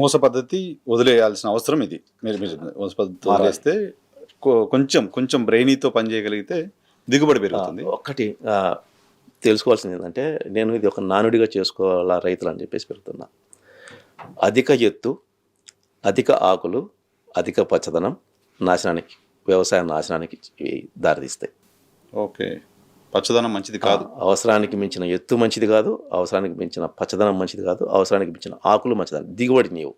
మోస పద్ధతి వదిలేయాల్సిన అవసరం ఇది. మీరు చెప్పింది. మోస పద్ధతి మారాలి. వదిలేస్తే కొంచెం బ్రెయినీతో పని చేయగలిగితే దిగుబడి పెరుగుతుంది. ఒక్కటి తెలుసుకోవాల్సింది ఏంటంటే, నేను ఇది ఒక నానుడిగా చేసుకోవాలా రైతులు అని చెప్పేసి పెడుతున్నా. అధిక ఎత్తు, అధిక ఆకులు, అధిక పచ్చదనం నాశనానికి, వ్యవసాయ నాశనానికి ఇవి దారితీస్తాయి. ఓకే. పచ్చదనం మంచిది కాదు. అవసరానికి మించిన ఎత్తు మంచిది కాదు, అవసరానికి మించిన పచ్చదనం మంచిది కాదు, అవసరానికి మించిన ఆకులు మంచిదని దిగుబడి నీవు.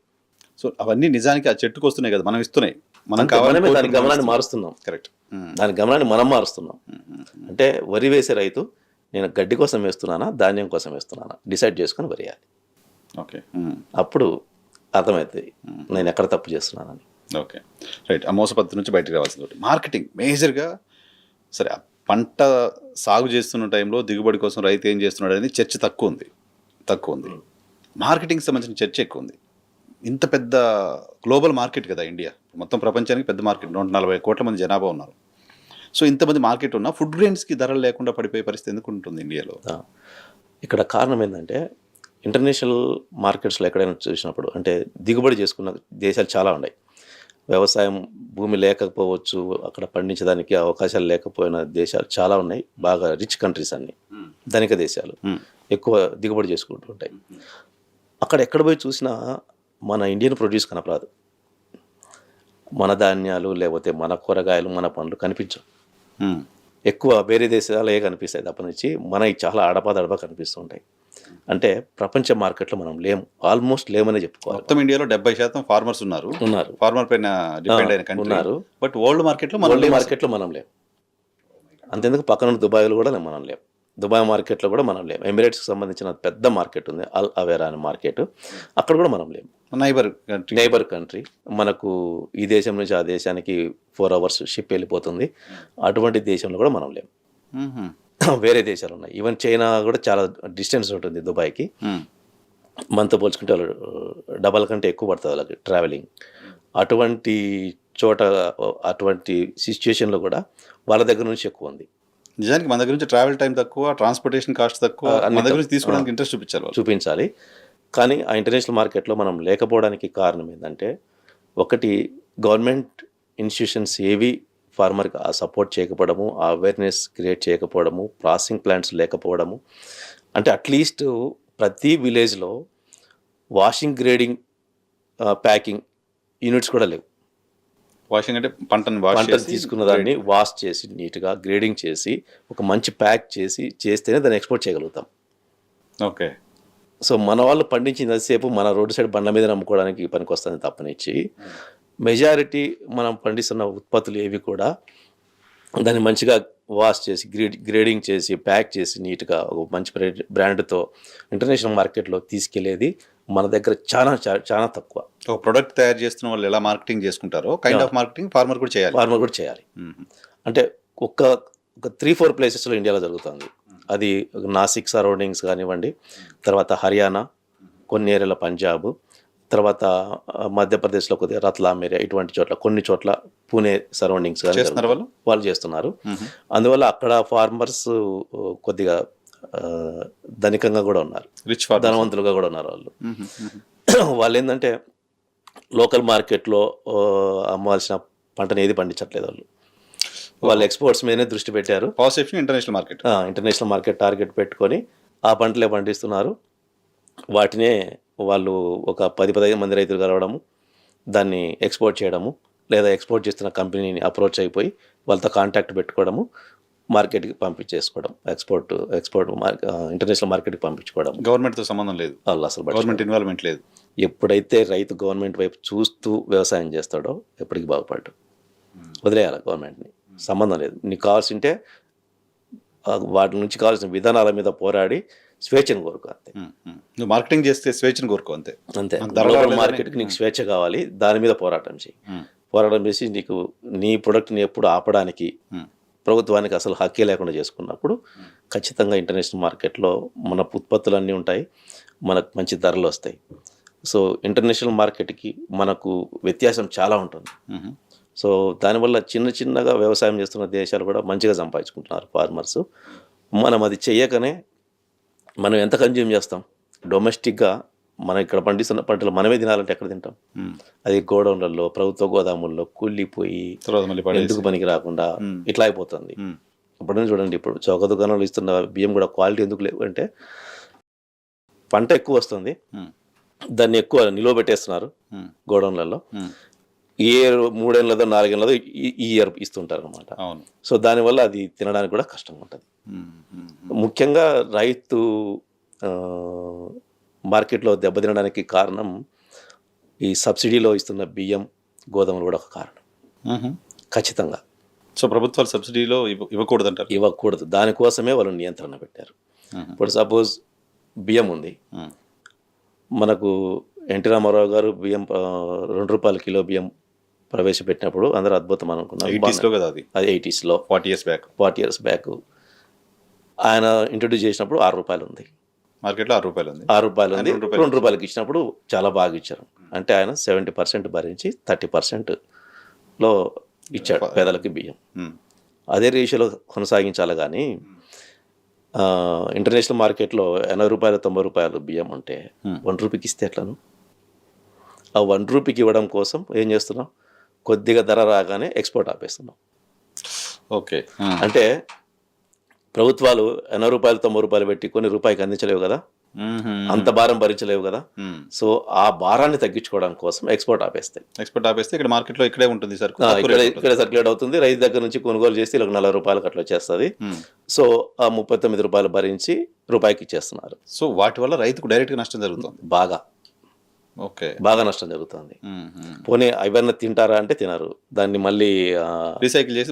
సో అవన్నీ నిజానికి ఆ చెట్టుకు వస్తున్నాయి కదా, మనం ఇస్తున్నాయి. మనం మనమే దాని గమనాన్ని మారుస్తున్నాం. కరెక్ట్. దాని గమనాన్ని మనం మారుస్తున్నాం. అంటే వరి వేసే రైతు నేను గడ్డి కోసం వేస్తున్నానా, ధాన్యం కోసం వేస్తున్నానా డిసైడ్ చేసుకొని వరియాలి. ఓకే. అప్పుడు అర్థమవుతుంది నేను ఎక్కడ తప్పు చేస్తున్నానని. Okay, right. ఆ మోస పద్ధతి నుంచి బయటకు రావాల్సింది ఒకటి. మార్కెటింగ్ మేజర్గా సరే, ఆ పంట సాగు చేస్తున్న టైంలో దిగుబడి కోసం రైతు ఏం చేస్తున్నాడు అనేది చర్చ తక్కువ ఉంది. మార్కెటింగ్ సంబంధించిన చర్చ ఎక్కువ ఉంది. ఇంత పెద్ద గ్లోబల్ మార్కెట్ కదా ఇండియా, మొత్తం ప్రపంచానికి పెద్ద మార్కెట్, 140 కోట్ల మంది జనాభా ఉన్నారు. సో ఇంతమంది మార్కెట్ ఉన్నా ఫుడ్ గ్రెయిన్స్కి ధరలు లేకుండా పడిపోయే పరిస్థితి ఎందుకు ఉంటుంది ఇండియాలో? ఇక్కడ కారణం ఏంటంటే, ఇంటర్నేషనల్ మార్కెట్స్లో ఎక్కడైనా చూసినప్పుడు అంటే దిగుబడి చేసుకున్న దేశాలు చాలా ఉన్నాయి. వ్యవసాయం భూమి లేకపోవచ్చు, అక్కడ పండించడానికి అవకాశాలు లేకపోయిన దేశాలు చాలా ఉన్నాయి. బాగా రిచ్ కంట్రీస్ అన్ని ధనిక దేశాలు ఎక్కువ దిగుబడి చేసుకుంటూ ఉంటాయి. అక్కడ ఎక్కడ పోయి చూసినా మన ఇండియన్ ప్రొడ్యూస్ కనపరాదు. మన ధాన్యాలు లేకపోతే మన కూరగాయలు మన పండ్లు కనిపించవు. ఎక్కువ వేరే దేశాలే కనిపిస్తాయి తప్పనిచ్చి మనకి చాలా అడపా కనిపిస్తుంటాయి. అంటే ప్రపంచ మార్కెట్లో మనం ఆల్మోస్ట్ లేమనే చెప్పుకోవాలి. మొత్తం ఇండియాలో 70% ఫార్మర్స్ ఉన్నారు. ఫార్మర్ పైన డిపెండ్ అయిన కంట్రీ ఉన్నారు. బట్ వరల్డ్ మార్కెట్లో మనం లేం. అంతేందుకు పక్కన దుబాయ్లో కూడా మనం లేం. దుబాయ్ మార్కెట్లో కూడా మనం లేం. ఎమిరేట్స్కి సంబంధించిన పెద్ద మార్కెట్ ఉంది, అల్ అవేరా అనే మార్కెట్, అక్కడ కూడా మనం లేం. Neighbour country. మనకు ఈ దేశం నుంచి ఆ దేశానికి 4 hours షిప్ వెళ్ళిపోతుంది. అటువంటి దేశంలో కూడా మనం లేం. వేరే దేశాలు ఉన్నాయి. ఈవెన్ చైనా కూడా చాలా డిస్టెన్స్ ఉంటుంది దుబాయ్కి. మనతో పోల్చుకుంటే వాళ్ళు డబల్ కంటే ఎక్కువ పడుతుంది వాళ్ళకి ట్రావెలింగ్. అటువంటి చోట, అటువంటి సిచ్యుయేషన్లో కూడా వాళ్ళ దగ్గర నుంచి ఎక్కువ ఉంది. నిజానికి మన దగ్గర నుంచి ట్రావెల్ టైం తక్కువ, ట్రాన్స్పోర్టేషన్ కాస్ట్ తక్కువ, మన దగ్గర నుంచి తీసుకోవడానికి ఇంట్రెస్ట్ చూపించాలి. కానీ ఆ ఇంటర్నేషనల్ మార్కెట్లో మనం లేకపోవడానికి కారణం ఏంటంటే, ఒకటి గవర్నమెంట్ ఇన్స్టిట్యూషన్స్ ఏవి ఫార్మర్కి సపోర్ట్ చేయకపోవడము, ఆ అవేర్నెస్ క్రియేట్ చేయకపోవడము, ప్రాసెసింగ్ ప్లాంట్స్ లేకపోవడము. అంటే అట్లీస్ట్ ప్రతి విలేజ్లో వాషింగ్, గ్రేడింగ్, ప్యాకింగ్ యూనిట్స్ కూడా లేవు. వాషింగ్ అంటే పంటను తీసుకున్న దాన్ని వాష్ చేసి నీట్గా గ్రేడింగ్ చేసి ఒక మంచి ప్యాక్ చేస్తేనే దాన్ని ఎక్స్పోర్ట్ చేయగలుగుతాం. ఓకే. సో మన వాళ్ళు పండించినంతసేపు మన రోడ్డు సైడ్ బండ్ల మీద నమ్ముకోవడానికి పనికి వస్తుంది తప్పనిచ్చి, మెజారిటీ మనం పండిస్తున్న ఉత్పత్తులు ఏవి కూడా దాన్ని మంచిగా వాష్ చేసి గ్రేడింగ్ చేసి ప్యాక్ చేసి నీట్గా ఒక మంచి బ్రాండ్తో ఇంటర్నేషనల్ మార్కెట్లో తీసుకెళ్లేది మన దగ్గర చాలా చాలా తక్కువ. ఒక ప్రొడక్ట్ తయారు చేస్తున్న వాళ్ళు ఎలా మార్కెటింగ్ చేసుకుంటారో కైండ్ ఆఫ్ మార్కెటింగ్ ఫార్మర్ కూడా చేయాలి. అంటే ఒక 3-4 ప్లేసెస్లో ఇండియాలో జరుగుతుంది. అది నాసిక్ సరౌండింగ్స్ కానివ్వండి, తర్వాత హర్యానా, కొన్ని ఏరియాలో పంజాబ్, తర్వాత మధ్యప్రదేశ్లో కొద్దిగా రత్లాం ఏరియా, ఇటువంటి చోట్ల, కొన్ని చోట్ల పూణే సరౌండింగ్స్ వాళ్ళు చేస్తున్నారు. అందువల్ల అక్కడ ఫార్మర్స్ కొద్దిగా ధనికంగా కూడా ఉన్నారు, ధనవంతులుగా కూడా ఉన్నారు. వాళ్ళు ఏంటంటే లోకల్ మార్కెట్లో అమ్మాల్సిన పంటను ఏది పండించట్లేదు. వాళ్ళు ఎక్స్పోర్ట్స్ మీదనే దృష్టి పెట్టారు. ఇంటర్నేషనల్ మార్కెట్ టార్గెట్ పెట్టుకొని ఆ పంటలే పండిస్తున్నారు. వాటినే వాళ్ళు ఒక 10-15 మంది రైతులు కలవడము, దాన్ని ఎక్స్పోర్ట్ చేయడము, లేదా ఎక్స్పోర్ట్ చేస్తున్న కంపెనీని అప్రోచ్ అయిపోయి వాళ్ళతో కాంటాక్ట్ పెట్టుకోవడము, మార్కెట్కి పంపించేసుకోవడం, ఎక్స్పోర్ట్ ఇంటర్నేషనల్ మార్కెట్కి పంపించుకోవడం. గవర్నమెంట్తో సంబంధం లేదు, అసలు గవర్నమెంట్ ఇన్వాల్వ్మెంట్ లేదు. ఎప్పుడైతే రైతు గవర్నమెంట్ వైపు చూస్తూ వ్యవసాయం చేస్తాడో ఎప్పటికీ బాగుపడ్డాడు. వదిలేయాలి గవర్నమెంట్ని, సంబంధం లేదు. నీకు కావాల్సింటే వాటి నుంచి కావాల్సిన విధానాల మీద పోరాడి స్వేచ్ఛను కోరుకో, అంతే. నువ్వు మార్కెటింగ్ చేస్తే స్వేచ్ఛను కోరుకో, అంతే. మార్కెట్కి నీకు స్వేచ్ఛ కావాలి, దాని మీద పోరాటం చేసి నీకు నీ ప్రొడక్ట్ని ఎప్పుడు ఆపడానికి ప్రభుత్వానికి అసలు హక్కే లేకుండా చేసుకున్నప్పుడు ఖచ్చితంగా ఇంటర్నేషనల్ మార్కెట్లో మన ఉత్పత్తులన్నీ ఉంటాయి, మనకు మంచి ధరలు వస్తాయి. సో ఇంటర్నేషనల్ మార్కెట్కి మనకు వ్యత్యాసం చాలా ఉంటుంది. సో దానివల్ల చిన్నగా వ్యవసాయం చేస్తున్న దేశాలు కూడా మంచిగా సంపాదించుకుంటున్నారు ఫార్మర్స్. మనం అది చెయ్యకనే మనం ఎంత కన్జ్యూమ్ చేస్తాం. డొమెస్టిక్గా మనం ఇక్కడ పండిస్తున్న పంటలు మనమే తినాలంటే ఎక్కడ తింటాం? అది గోడౌన్లలో, ప్రభుత్వ గోదాముల్లో కుళ్ళిపోయి తర్వాత మళ్ళీ పడేసి. ఎందుకు పనికి రాకుండా ఇట్లా అయిపోతుంది. ఇప్పుడు చూడండి, ఇప్పుడు చౌక దుకాణంలో ఇస్తున్న బియ్యం కూడా క్వాలిటీ ఎందుకు లేవు అంటే, పంట ఎక్కువ వస్తుంది, దాన్ని ఎక్కువ నిలువ పెట్టేస్తున్నారు గోడౌన్లలో. ఏ 3 ఏళ్ళదో 4 ఏళ్ళదో ఈ ఇయర్ ఇస్తుంటారు అనమాట. అవును. సో దానివల్ల అది తినడానికి కూడా కష్టంగా ఉంటుంది. ముఖ్యంగా రైతు మార్కెట్లో దెబ్బతినడానికి కారణం ఈ సబ్సిడీలో ఇస్తున్న బియ్యం, గోధుమలు కూడా ఒక కారణం ఖచ్చితంగా. సో ప్రభుత్వాలు సబ్సిడీలో ఇవ్వకూడదు అంటారు? ఇవ్వకూడదు. దానికోసమే వాళ్ళు నియంత్రణ పెట్టారు. ఇప్పుడు సపోజ్ బియ్యం ఉంది, మనకు ఎన్టీ రామారావు గారు బియ్యం 2 రూపాయల కిలో బియ్యం ప్రవేశపెట్టినప్పుడు అందరూ అద్భుతం అనుకున్నారు. 80s కదా అది 80sలో 40 years బ్యాక్ ఆయన ఇంట్రొడ్యూస్ చేసినప్పుడు 6 రూపాయలు ఉంది మార్కెట్లో. 6 రూపాయలు ఉంది. 6 రూపాయలు ఉంది. 2 రూపాయలకి ఇచ్చినప్పుడు చాలా బాగా ఇచ్చారు. అంటే ఆయన 70% భరించి 30%లో ఇచ్చాడు పేదలకి బియ్యం. అదే రేషియోలో కొనసాగించాలి. కానీ ఇంటర్నేషనల్ మార్కెట్లో 80 రూపాయలు 90 రూపాయలు బియ్యం అంటే 1 రూపీకి ఇస్తే ఎట్లను? ఆ 1 రూపీకి ఇవ్వడం కోసం ఏం చేస్తున్నాం? కొద్దిగా ధర రాగానే ఎక్స్పోర్ట్ ఆపేస్తున్నాం. ఓకే. అంటే ప్రభుత్వాలు 80 రూపాయలు 90 రూపాయలు పెట్టి కొన్ని రూపాయికి అందించలేవు కదా, అంత భారం భరించలేవు కదా. సో ఆ భారాన్ని తగ్గించుకోవడం కోసం ఎక్స్పోర్ట్ ఆపేస్తాయి. ఇక్కడ మార్కెట్లో ఇక్కడే ఉంటుంది సార్, ఇక్కడే సర్క్యులేట్ అవుతుంది. రైతు దగ్గర నుంచి కొనుగోలు చేసి ఇలా 40 రూపాయలకు అట్లా వచ్చేస్తుంది. సో ఆ 39 రూపాయలు భరించి రూపాయికి ఇచ్చేస్తున్నారు. సో వాటి వల్ల రైతుకు డైరెక్ట్గా నష్టం జరుగుతుంది. బాగా నష్టం జరుగుతుంది. పోనీ అవన్నీ తింటారా అంటే తినరు. దాన్ని మళ్ళీ రీసైకిల్ చేసి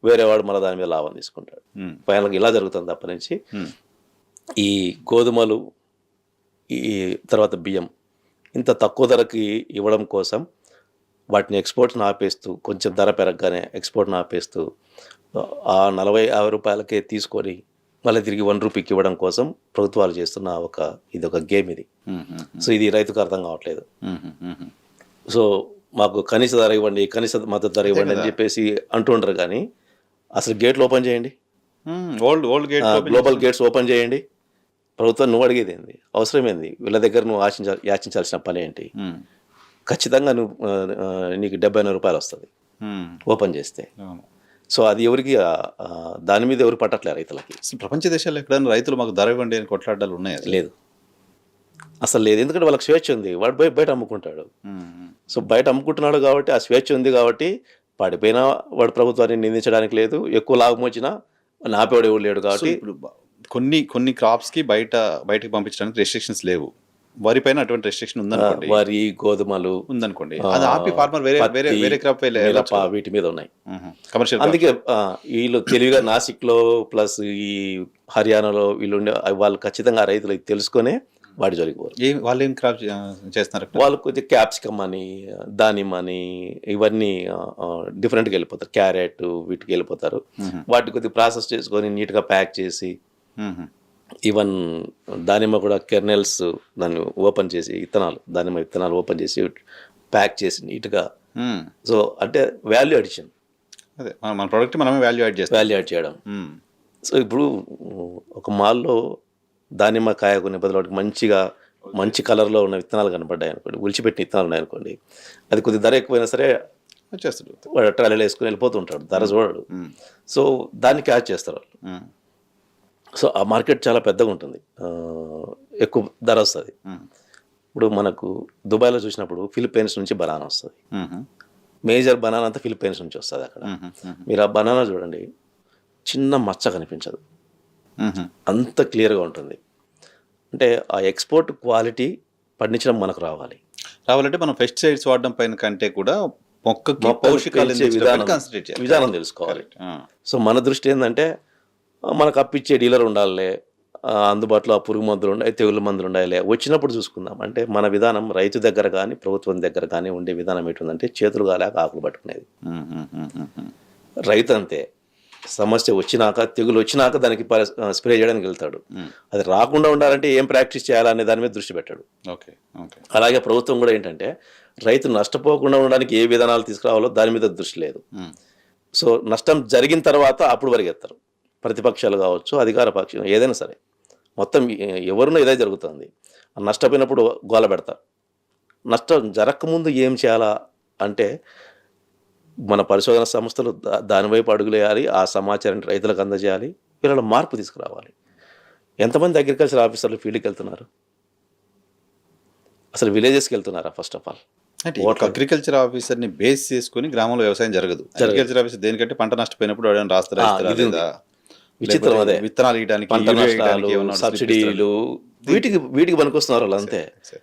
వేరే వాడు మళ్ళీ దాని మీద లాభం తీసుకుంటాడు. ఫైనల్గా ఇలా జరుగుతుంది. అప్పటి నుంచి ఈ గోధుమలు, ఈ తర్వాత బియ్యం ఇంత తక్కువ ధరకి ఇవ్వడం కోసం వాటిని ఎక్స్పోర్ట్ని ఆపేస్తూ, కొంచెం ధర పెరగగానే ఎక్స్పోర్ట్ని ఆపేస్తూ ఆ 40-50 రూపాయలకే తీసుకొని మళ్ళీ తిరిగి 1 రూపీకి ఇవ్వడం కోసం ప్రభుత్వాలు చేస్తున్న ఇదొక గేమ్ ఇది. సో ఇది రైతుకు అర్థం కావట్లేదు. సో మాకు కనీస ధర ఇవ్వండి, కనీస మద్దతు ధర ఇవ్వండి అని చెప్పేసి అంటుంటారు. కానీ అసలు గేట్లు ఓపెన్ చేయండి, గ్లోబల్ గేట్స్ ఓపెన్ చేయండి. ప్రభుత్వం నువ్వు అడిగేది ఏంది? అవసరమేంది? వీళ్ళ దగ్గర నువ్వు యాచించాల్సిన పని ఏంటి? ఖచ్చితంగా నీకు 70-80 రూపాయలు వస్తుంది ఓపెన్ చేస్తే. సో అది ఎవరికి, దాని మీద ఎవరు పట్టట్లే రైతులకి. ప్రపంచ దేశాల్లో ఎక్కడైనా రైతులు మాకు ధర ఇవ్వండి అని కొట్లాడాలు ఉన్నాయి? లేదు, అసలు లేదు. ఎందుకంటే వాళ్ళకి స్వేచ్ఛ ఉంది. వాడు బయట అమ్ముకుంటాడు. సో బయట అమ్ముకుంటున్నాడు కాబట్టి ఆ స్వేచ్ఛ ఉంది కాబట్టి పడిపోయినా వాడు ప్రభుత్వాన్ని నిందించడానికి లేదు. ఎక్కువ లాభం వచ్చినా నాపేవాడు ఎవడు లేడు కాబట్టి. కొన్ని క్రాప్స్కి బయటకు పంపించడానికి రెస్ట్రిక్షన్స్ లేవు. వరి పైన అటువంటి రెస్ట్రిక్షన్ ఉందనుకోండి, వరి, గోధుమలు ఉందనుకోండి, అది ఆపి ఫార్మర్ వేరే క్రాప్ వీటి మీద ఉన్నాయి కమర్షియల్. అందుకే వీళ్ళు తెలివిగా నాసిక్లో ప్లస్ ఈ హర్యానాలో వీళ్ళు వాళ్ళు ఖచ్చితంగా రైతులు తెలుసుకునే వాటి జరిగిపోరు. వాళ్ళు ఏం క్రాప్ చేస్తున్నారు? వాళ్ళు కొద్దిగా క్యాప్సికమ్ అని, దానిమ్మ అని ఇవన్నీ డిఫరెంట్గా వెళ్ళిపోతారు. క్యారెట్ వీటికి వెళ్ళిపోతారు. వాటిని కొద్దిగా ప్రాసెస్ చేసుకొని నీట్గా ప్యాక్ చేసి, ఈవెన్ దానిమ్మ కూడా కెర్నెల్స్ దాన్ని ఓపెన్ చేసి దానిమ్మ విత్తనాలు ఓపెన్ చేసి ప్యాక్ చేసి నీట్గా. సో అంటే వాల్యూ అడిషన్, అదే మన ప్రోడక్ట్ మనమే వాల్యూ యాడ్ చేయడం. సో ఇప్పుడు ఒక మాల్లో దానిమ్మ కాయ కొన్ని బదులు మంచి కలర్లో ఉన్న విత్తనాలు కనపడ్డాయి అనుకోండి, ఉలిచిపెట్టిన విత్తనాలు ఉన్నాయనుకోండి, అది కొద్ది ధర ఎక్కువైనా సరే వచ్చేస్తాడు. వాడు ట్రాలీలో వేసుకుని వెళ్ళిపోతుంటాడు, ధర చూడడు. సో దాన్ని క్యాచ్ చేస్తారు వాళ్ళు. సో ఆ మార్కెట్ చాలా పెద్దగా ఉంటుంది, ఎక్కువ ధర వస్తుంది. ఇప్పుడు మనకు దుబాయ్లో చూసినప్పుడు ఫిలిప్పైన్స్ నుంచి బనానా వస్తుంది. మేజర్ బనానా అంతా ఫిలిప్పైన్స్ నుంచి వస్తుంది. అక్కడ మీరు ఆ బనానా చూడండి, చిన్న మచ్చ కనిపించదు, అంత క్లియర్గా ఉంటుంది. అంటే ఆ ఎక్స్పోర్ట్ క్వాలిటీ పండించడం మనకు రావాలంటే మనం పెస్టిసైడ్స్ వాడడం పైన కంటే కూడా మొక్కకి పోషకాలు విధానం తెలుసుకోవాలి. సో మన దృష్టి ఏంటంటే మనకు అప్పిచ్చే డీలర్ ఉండాలి, అందుబాటులో ఆ పురుగు మందులు ఉండాలి, తెగుళ్ళ మందులు ఉండాలి, వచ్చినప్పుడు చూసుకుందాం. అంటే మన విధానం రైతు దగ్గర కానీ ప్రభుత్వం దగ్గర కానీ ఉండే విధానం ఏంటంటే చేతులు కాలేక ఆకులు పట్టుకునేది. రైతు అంతే, సమస్య వచ్చినాక, తెగులు వచ్చినాక దానికి స్ప్రే చేయడానికి వెళ్తాడు. అది రాకుండా ఉండాలంటే ఏం ప్రాక్టీస్ చేయాలనే దాని మీద దృష్టి పెట్టాడు. అలాగే ప్రభుత్వం కూడా ఏంటంటే రైతు నష్టపోకుండా ఉండడానికి ఏ విధానాలు తీసుకురావాలో దాని మీద దృష్టి లేదు. సో నష్టం జరిగిన తర్వాత అప్పుడు పరిగెత్తారు. ప్రతిపక్షాలు కావచ్చు, అధికార పక్షం, ఏదైనా సరే, మొత్తం ఎవరున్నా ఇదే జరుగుతుంది. నష్టపోయినప్పుడు గోల పెడతారు. నష్టం జరగకముందు ఏం చేయాలా అంటే మన పరిశోధన సంస్థలు దానివైపు అడుగులేయాలి, ఆ సమాచారాన్ని రైతులకు అందజేయాలి, వీళ్ళలో మార్పు తీసుకురావాలి. ఎంతమంది అగ్రికల్చర్ ఆఫీసర్లు ఫీల్డ్కి వెళ్తున్నారు? అసలు విలేజెస్కి వెళ్తున్నారా? ఫస్ట్ ఆఫ్ ఆల్ అంటే ఒక అగ్రికల్చర్ ఆఫీసర్ని బేస్ చేసుకుని గ్రామంలో వ్యవసాయం జరగదు. అగ్రికల్చర్ ఆఫీసర్ దేనికంటే పంట నష్టపోయినప్పుడు ఎవరైనా రాస్తారా ఇస్తారా ఇది ఉంది. లేదా, విచిత్రం లేకపోతే అదే. విత్తనాలు వేయడానికి, పంట యూరియా నష్టాలు, వేయడానికి ఏమన్నా స్లిప్ ఇస్తారా? సబ్సిడీలు, వీటికి పనికొస్తున్నారు వాళ్ళు అంతే.